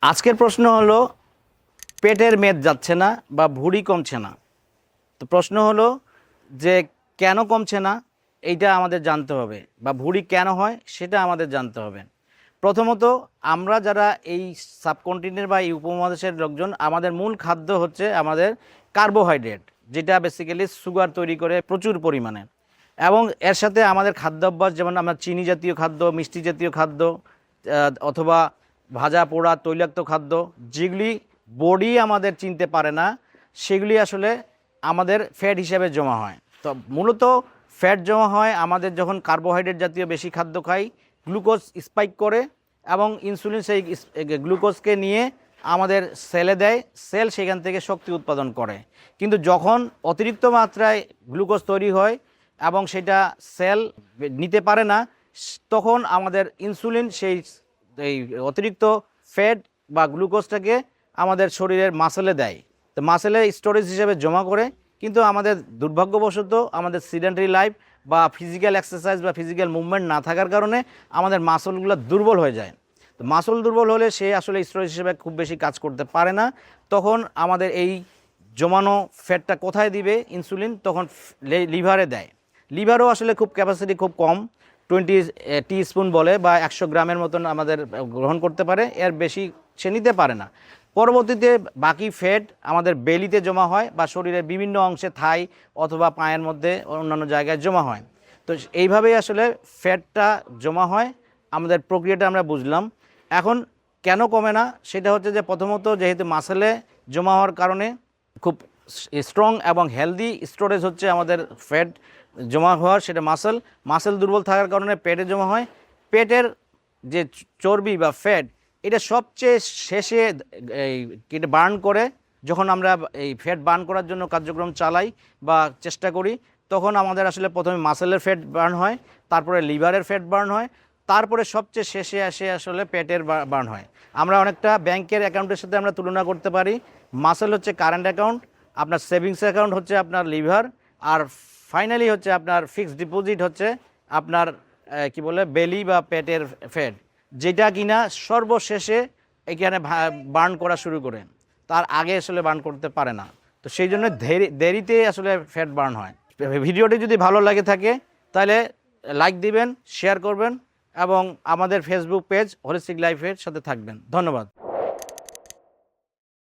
আজকের প্রশ্ন হলো পেটের মেদ যাচ্ছে না বা ভুঁড়ি কমছে না। তো প্রশ্ন হলো যে কেন কমছে না এইটা আমাদের জানতে হবে, বা ভুঁড়ি কেন হয় সেটা আমাদের জানতে হবে। প্রথমত আমরা যারা এই সাবকন্টিনেন্ট বা এই উপমহাদেশের লোকজন, আমাদের মূল খাদ্য হচ্ছে আমাদের কার্বোহাইড্রেট, যেটা বেসিক্যালি সুগার তৈরি করে প্রচুর পরিমাণে। এবং এর সাথে আমাদের খাদ্যাভ্যাস, যেমন আমরা চিনি জাতীয় খাদ্য, মিষ্টি জাতীয় খাদ্য, অথবা ভাজা পোড়া তৈলাক্ত খাদ্য, যেগুলি বডি আমাদের চিনতে পারে না, সেগুলি আসলে আমাদের ফ্যাট হিসেবে জমা হয়। তো মূলত ফ্যাট জমা হয় আমাদের যখন কার্বোহাইড্রেট জাতীয় বেশি খাদ্য খাই, গ্লুকোজ স্পাইক করে এবং ইনসুলিন সেই গ্লুকোজকে নিয়ে আমাদের সেলে দেয়, সেল সেখান থেকে শক্তি উৎপাদন করে। কিন্তু যখন অতিরিক্ত মাত্রায় গ্লুকোজ তৈরি হয় এবং সেটা সেল নিতে পারে না, তখন আমাদের ইনসুলিন সেই এই অতিরিক্ত ফ্যাট বা গ্লুকোজটাকে আমাদের শরীরের মাসেলে দেয়। তো মাসেলে স্টোরেজ হিসেবে জমা করে। কিন্তু আমাদের দুর্ভাগ্যবশত আমাদের সিডেন্টারি লাইফ বা ফিজিক্যাল এক্সারসাইজ বা ফিজিক্যাল মুভমেন্ট না থাকার কারণে আমাদের মাসলগুলো দুর্বল হয়ে যায়। তো মাসল দুর্বল হলে সে আসলে স্টোরেজ হিসেবে খুব বেশি কাজ করতে পারে না। তখন আমাদের এই জমানো ফ্যাটটা কোথায় দিবে ইনসুলিন? তখন লিভারে দেয়। লিভারও আসলে খুব ক্যাপাসিটি খুব কম, 20 টিস্পুন বলে বা 100 গ্রামের মতন আমাদের গ্রহণ করতে পারে, এর বেশি সে নিতে পারে না। পরবর্তীতে বাকি ফ্যাট আমাদের বেলিতে জমা হয় বা শরীরের বিভিন্ন অংশে, থাই অথবা পায়ের মধ্যে অন্যান্য জায়গায় জমা হয়। তো এইভাবেই আসলে ফ্যাটটা জমা হয়। আমাদের প্রক্রিয়াটা আমরা বুঝলাম। এখন কেন কমে না সেটা হচ্ছে যে প্রথমত যেহেতু মাসেলে জমা হওয়ার কারণে খুব স্ট্রং এবং হেলদি স্টোরেজ হচ্ছে আমাদের ফ্যাট জমা হওয়ার, সেটা মাসেল দুর্বল থাকার কারণে পেটে জমা হয়। পেটের যে চর্বি বা ফ্যাট, এটা সবচেয়ে শেষে এই বার্ন করে। যখন আমরা এই ফ্যাট বার্ন করার জন্য কার্যক্রম চালাই বা চেষ্টা করি, তখন আমাদের আসলে প্রথমে মাসেলের ফ্যাট বার্ন হয়, তারপরে লিভারের ফ্যাট বার্ন হয়, তারপরে সবচেয়ে শেষে আসে আসলে পেটের বার্ন হয়। আমরা অনেকটা ব্যাংকের অ্যাকাউন্টের সাথে আমরা তুলনা করতে পারি। মাসেল হচ্ছে কারেন্ট অ্যাকাউন্ট, আপনার সেভিংস অ্যাকাউন্ট হচ্ছে আপনার লিভার, আর ফাইনালি হচ্ছে আপনার ফিক্সড ডিপোজিট হচ্ছে আপনার কি বলে বেলি বা পেটের ফ্যাট, যেটা কিনা সর্বশেষে এখানে বার্ন করা শুরু করে, তার আগে আসলে বার্ন করতে পারে না। তো সেই জন্য দেরিতে আসলে ফ্যাট বার্ন হয়। ভিডিওটি যদি ভালো লাগে থাকে তাহলে লাইক দিবেন, শেয়ার করবেন এবং আমাদের ফেসবুক পেজ হোলিস্টিক লাইফের সাথে থাকবেন। ধন্যবাদ।